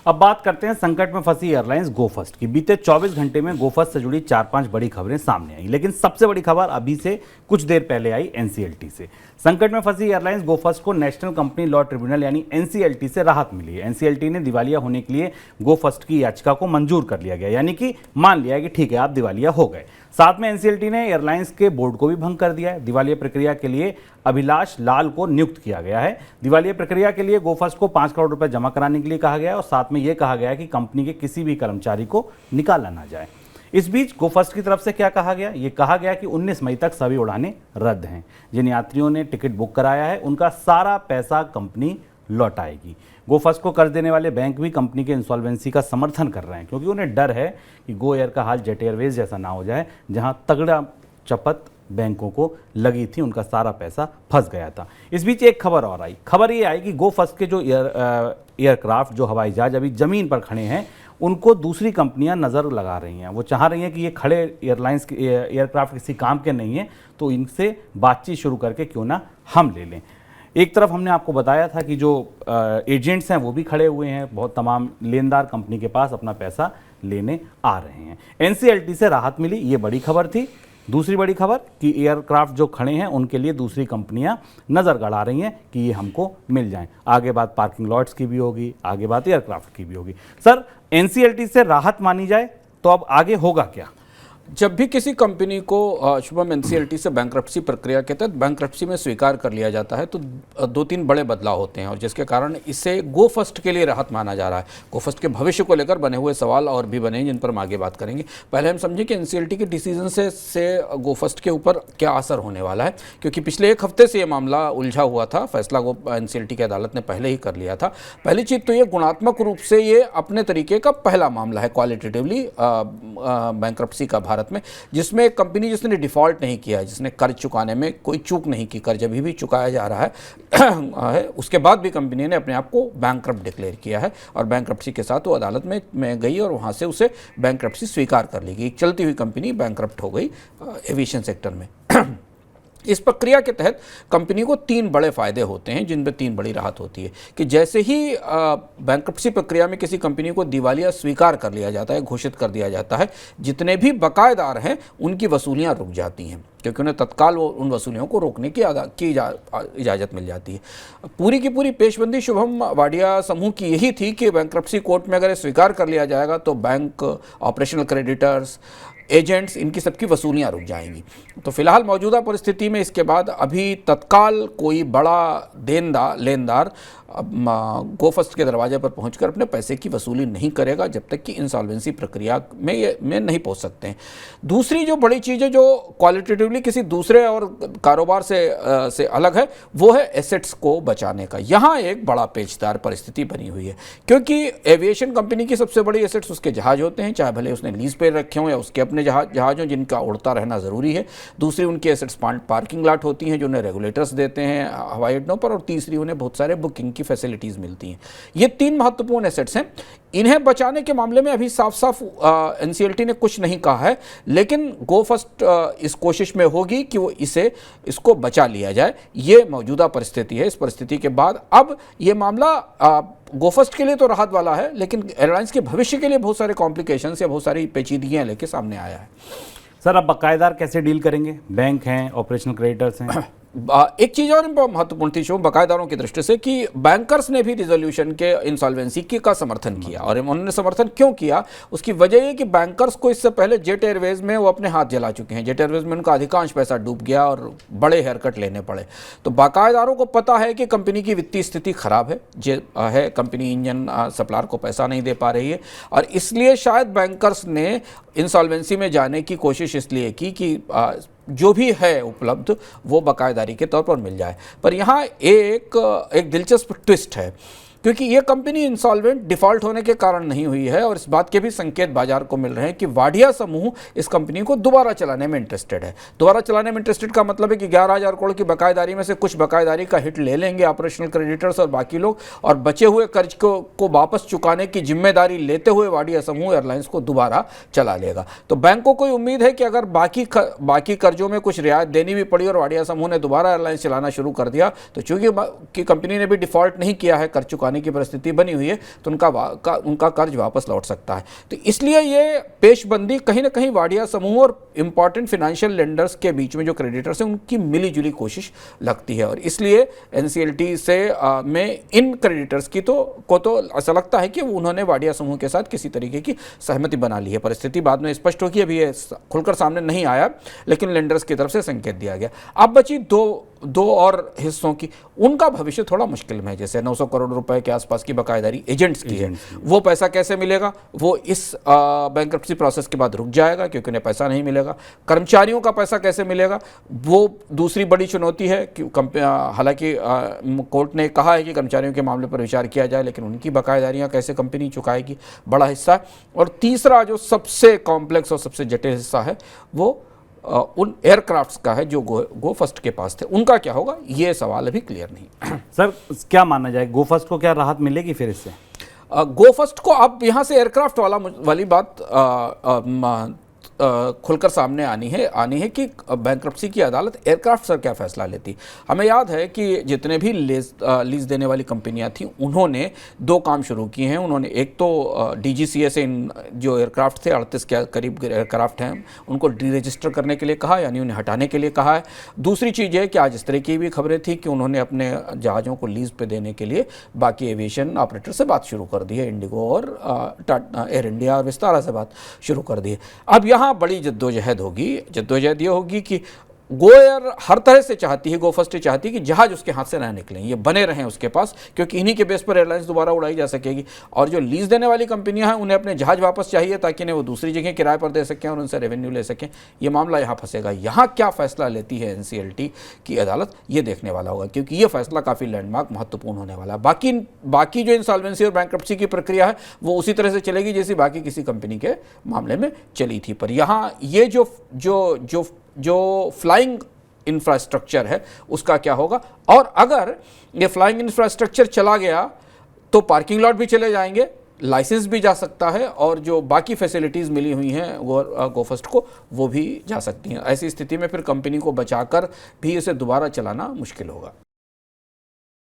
अब बात करते हैं संकट में फंसी एयरलाइंस गो फर्स्ट की। बीते 24 घंटे में गो फर्स्ट से जुड़ी 4-5 बड़ी खबरें सामने आई, लेकिन सबसे बड़ी खबर अभी से कुछ देर पहले आई एनसीएलटी से। संकट में फंसी एयरलाइंस गो फर्स्ट को नेशनल कंपनी लॉ ट्रिब्यूनल यानी एनसीएलटी से राहत मिली है। एनसीएलटी ने दिवालिया होने के लिए गो फर्स्ट की याचिका को मंजूर कर लिया गया, यानी कि मान लिया कि ठीक है आप दिवालिया हो गए। साथ में एनसीएलटी ने एयरलाइंस के बोर्ड को भी भंग कर दिया है। दिवालिया प्रक्रिया के लिए अभिलाष लाल को नियुक्त किया गया है। दिवालिया प्रक्रिया के लिए गोफर्स्ट को 5 करोड़ रुपए जमा कराने के लिए कहा गया है और साथ में यह कहा गया है कि कंपनी के किसी भी कर्मचारी को निकाला ना जाए। इस बीच गोफर्स्ट की तरफ से क्या कहा गया? ये कहा गया कि 19 मई तक सभी उड़ानें रद्द हैं। जिन यात्रियों ने टिकट बुक कराया है उनका सारा पैसा कंपनी लौटाएगी। गोफर्स्ट को कर्ज देने वाले बैंक भी कंपनी के इंसॉल्वेंसी का समर्थन कर रहे हैं, क्योंकि उन्हें डर है कि गो एयर का हाल जेट एयरवेज जैसा ना हो जाए, जहां तगड़ा चपत बैंकों को लगी थी, उनका सारा पैसा फंस गया था। इस बीच एक खबर और आई। खबर ये आई कि गो फर्स्ट के जो एयरक्राफ्ट, जो हवाई जहाज अभी जमीन पर खड़े हैं, उनको दूसरी कंपनियां नज़र लगा रही हैं। वो चाह रही हैं कि ये खड़े एयरलाइंस के एयरक्राफ्ट किसी काम के नहीं है, तो इनसे बातचीत शुरू करके क्यों ना हम ले लें। एक तरफ हमने आपको बताया था कि जो एजेंट्स हैं वो भी खड़े हुए हैं, बहुत तमाम लेनदार कंपनी के पास अपना पैसा लेने आ रहे हैं। एनसीएलटी से राहत मिली, ये बड़ी खबर थी। दूसरी बड़ी खबर कि एयरक्राफ्ट जो खड़े हैं उनके लिए दूसरी कंपनियां नज़र गड़ा रही हैं कि ये हमको मिल जाएं। आगे बात पार्किंग लॉट्स की भी होगी, आगे बात एयरक्राफ्ट की भी होगी। सर, एनसीएलटी से राहत मानी जाए तो अब आगे होगा क्या? जब भी किसी कंपनी को शुभम एनसीएलटी से बैंक्रप्सी प्रक्रिया के तहत बैंक्रप्सी में स्वीकार कर लिया जाता है तो 2-3 बड़े बदलाव होते हैं, और जिसके कारण इसे गो फर्स्ट के लिए राहत माना जा रहा है। गो फर्स्ट के भविष्य को लेकर बने हुए सवाल और भी बने हैं, जिन पर हम आगे बात करेंगे। पहले हम समझें कि एनसीएलटी के डिसीजन से गो फर्स्ट के ऊपर क्या असर होने वाला है, क्योंकि पिछले 1 हफ्ते से ये मामला उलझा हुआ था। फैसला एनसीएलटी की अदालत ने पहले ही कर लिया था। पहली चीज़ तो ये गुणात्मक रूप से ये अपने तरीके का पहला मामला है क्वालिटेटिवली बैंक्रप्सी का भारत में, जिसमें एक कंपनी जिसने डिफॉल्ट नहीं किया है, जिसने कर्ज चुकाने में कोई चूक नहीं की, कर्ज अभी भी चुकाया जा रहा है उसके बाद भी कंपनी ने अपने आप को बैंक्रप्ट डिक्लेयर किया है और बैंक्रप्सी के साथ वो अदालत में गई और वहाँ से उसे बैंक्रप्सी स्वीकार कर ली गई। चलती हुई कंपनी बैंक्रप्ट हो गई एविएशन सेक्टर में। इस प्रक्रिया के तहत कंपनी को 3 बड़े फायदे होते हैं, जिनमें 3 बड़ी राहत होती है कि जैसे ही बैंक्रप्सी प्रक्रिया में किसी कंपनी को दिवालिया स्वीकार कर लिया जाता है, घोषित कर दिया जाता है, जितने भी बकायेदार हैं उनकी वसूलियां रुक जाती हैं, क्योंकि उन्हें तत्काल उन वसूलियों को रोकने की इजाज़त मिल जाती है। पूरी की पूरी पेशबंदी शुभम वाडिया समूह की यही थी कि बैंक्रप्सी कोर्ट में अगर स्वीकार कर लिया जाएगा तो बैंक, ऑपरेशनल क्रेडिटर्स, एजेंट्स, इनकी सबकी वसूलियाँ रुक जाएंगी। तो फिलहाल मौजूदा परिस्थिति में इसके बाद अभी तत्काल कोई बड़ा लेनदार गो फर्स्ट के दरवाजे पर पहुंचकर अपने पैसे की वसूली नहीं करेगा जब तक कि इंसॉल्वेंसी प्रक्रिया में नहीं पहुंच सकते हैं। दूसरी जो बड़ी चीज़ है जो क्वालिटेटिवली किसी दूसरे और कारोबार से अलग है, वो है एसेट्स को बचाने का। यहाँ एक बड़ा पेचदार परिस्थिति बनी हुई है, क्योंकि एविएशन कंपनी की सबसे बड़ी एसेट्स उसके जहाज होते हैं, चाहे भले उसने लीज पे रखे हों या उसके अपने जहाज हों जिनका उड़ता रहना ज़रूरी है। दूसरी उनकी एसेट्स पार्किंग लॉट होती हैं जो उन्हें रेगुलेटर्स देते हैं हवाई अड्डों पर, और तीसरी उन्हें बहुत सारे बुकिंग की फैसिलिटीज़ मिलती हैं। ये 3 महत्वपूर्ण एसेट्स हैं। इन्हें बचाने के मामले में अभी साफ साफ एनसीएलटी ने कुछ नहीं कहा है, लेकिन गो फर्स्ट इस कोशिश में होगी कि वो इसको बचा लिया जाए। ये मौजूदा परिस्थिति है। इस परिस्थिति के बाद अब ये मामला गो फर्स्ट के लिए तो राहत वाला है, लेकिन एयरलाइंस के भविष्य के लिए बहुत सारे कॉम्प्लिकेशंस या बहुत सारी पेचीदगियां लेके सामने आया है। सर, अब बकायेदार कैसे डील करेंगे? बैंक हैं, ऑपरेशनल क्रेडिटर्स हैं। एक चीज़ और महत्वपूर्ण थी शुभ बकायेदारों की दृष्टि से कि बैंकर्स ने भी रिजोल्यूशन के इंसॉल्वेंसी का समर्थन किया, और उन्होंने समर्थन क्यों किया उसकी वजह ये कि बैंकर्स को इससे पहले जेट एयरवेज में वो अपने हाथ जला चुके हैं। जेट एयरवेज में उनका अधिकांश पैसा डूब गया और बड़े हेयरकट लेने पड़े। तो बकायेदारों को पता है कि कंपनी की वित्तीय स्थिति खराब है, कंपनी इंजन सप्लायर को पैसा नहीं दे पा रही है, और इसलिए शायद बैंकर्स ने इंसॉल्वेंसी में जाने की कोशिश इसलिए की कि जो भी है उपलब्ध वो बकायेदारी के तौर पर मिल जाए। पर यहाँ एक दिलचस्प ट्विस्ट है, क्योंकि ये कंपनी इंसॉल्वेंट डिफॉल्ट होने के कारण नहीं हुई है, और इस बात के भी संकेत बाजार को मिल रहे हैं कि वाडिया समूह इस कंपनी को दोबारा चलाने में इंटरेस्टेड है। दोबारा चलाने में इंटरेस्टेड का मतलब है कि 11,000 करोड़ की बकायेदारी में से कुछ बकायेदारी का हिट ले लेंगे ऑपरेशनल क्रेडिटर्स और बाकी लोग, और बचे हुए कर्ज को वापस चुकाने की जिम्मेदारी लेते हुए वाडिया समूह एयरलाइंस को दोबारा चला लेगा। तो बैंकों को उम्मीद है कि अगर बाकी कर्जों में कुछ रियायत देनी भी पड़ी और वाडिया समूह ने दोबारा एयरलाइंस चलाना शुरू कर दिया, तो चूंकि कंपनी ने भी डिफॉल्ट नहीं किया है कर्ज चुकाने चलाने की परिस्थिति बनी हुई है तो उनका कर्ज वापस लौट सकता है। तो इसलिए ये पेशबंदी कहीं ना कहीं वाडिया समूह और इंपॉर्टेंट फाइनेंशियल लेंडर्स के बीच में जो क्रेडिटर्स हैं उनकी मिलीजुली कोशिश लगती है, और इसलिए एनसीएलटी से में इन क्रेडिटर्स की तो ऐसा लगता है कि उन्होंने वाडिया समूह के साथ किसी तरीके की सहमति बना ली है। परिस्थिति बाद में स्पष्ट होगी, अभी ये खुलकर सामने नहीं आया, लेकिन लेंडर्स की तरफ से संकेत दिया गया। अब बची दो और हिस्सों की, उनका भविष्य थोड़ा मुश्किल में है। जैसे 900 करोड़ रुपए के आसपास की बकायदारी एजेंट्स की है, वो पैसा कैसे मिलेगा? वो इस बैंक्रप्सी प्रोसेस के बाद रुक जाएगा क्योंकि उन्हें पैसा नहीं मिलेगा। कर्मचारियों का पैसा कैसे मिलेगा, वो दूसरी बड़ी चुनौती है। हालांकि कोर्ट ने कहा है कि कर्मचारियों के मामले पर विचार किया जाए, लेकिन उनकी बकायदारियां कैसे कंपनी चुकाएगी, बड़ा हिस्सा। और तीसरा जो सबसे कॉम्प्लेक्स और सबसे जटिल हिस्सा है वो उन एयरक्राफ्ट्स का है जो गो फर्स्ट के पास थे, उनका क्या होगा, ये सवाल अभी क्लियर नहीं। सर क्या माना जाए, गो फर्स्ट को क्या राहत मिलेगी फिर इससे? गो फर्स्ट को अब यहाँ से एयरक्राफ्ट वाली बात खुलकर सामने आनी है कि बैंक्रप्सी की अदालत एयरक्राफ्ट पर क्या फैसला लेती। हमें याद है कि जितने भी लीज देने वाली कंपनियां थीं उन्होंने दो काम शुरू किए हैं। उन्होंने एक तो डीजीसीए से इन जो एयरक्राफ्ट थे 38 के करीब एयरक्राफ्ट हैं उनको डीरजिस्टर करने के लिए कहा, यानी उन्हें हटाने के लिए कहा है। दूसरी चीज़ है कि आज इस तरह की भी खबरें थी कि उन्होंने अपने जहाज़ों को लीज पे देने के लिए बाकी एविएशन ऑपरेटर से बात शुरू कर दी है, इंडिगो और एयर इंडिया और विस्तारा से बात शुरू कर दी है। अब यहाँ बड़ी जद्दोजहद ये होगी कि गो एयर हर तरह से चाहती है, गो फर्स्ट चाहती है कि जहाज उसके हाथ से ना निकलें, ये बने रहें उसके पास, क्योंकि इन्हीं के बेस पर एयरलाइंस दोबारा उड़ाई जा सकेगी। और जो लीज देने वाली कंपनियां हैं उन्हें अपने जहाज वापस चाहिए ताकि इन्हें वो दूसरी जगह किराए पर दे सकें और उनसे रेवेन्यू ले सकें। ये मामला यहाँ फंसेगा। यहाँ क्या फैसला लेती है एनसीएलटी की अदालत, ये देखने वाला होगा, क्योंकि ये फैसला काफ़ी लैंडमार्क महत्वपूर्ण होने वाला है। बाकी जो इंसॉल्वेंसी और बैंक्रप्सी की प्रक्रिया है वो उसी तरह से चलेगी जैसी बाकी किसी कंपनी के मामले में चली थी। पर यहाँ ये जो फ्लाइंग इंफ्रास्ट्रक्चर है उसका क्या होगा, और अगर ये फ्लाइंग इंफ्रास्ट्रक्चर चला गया तो पार्किंग लॉट भी चले जाएंगे, लाइसेंस भी जा सकता है, और जो बाकी फैसिलिटीज़ मिली हुई हैं गो फर्स्ट को वो भी जा सकती हैं। ऐसी स्थिति में फिर कंपनी को बचाकर भी इसे दोबारा चलाना मुश्किल होगा।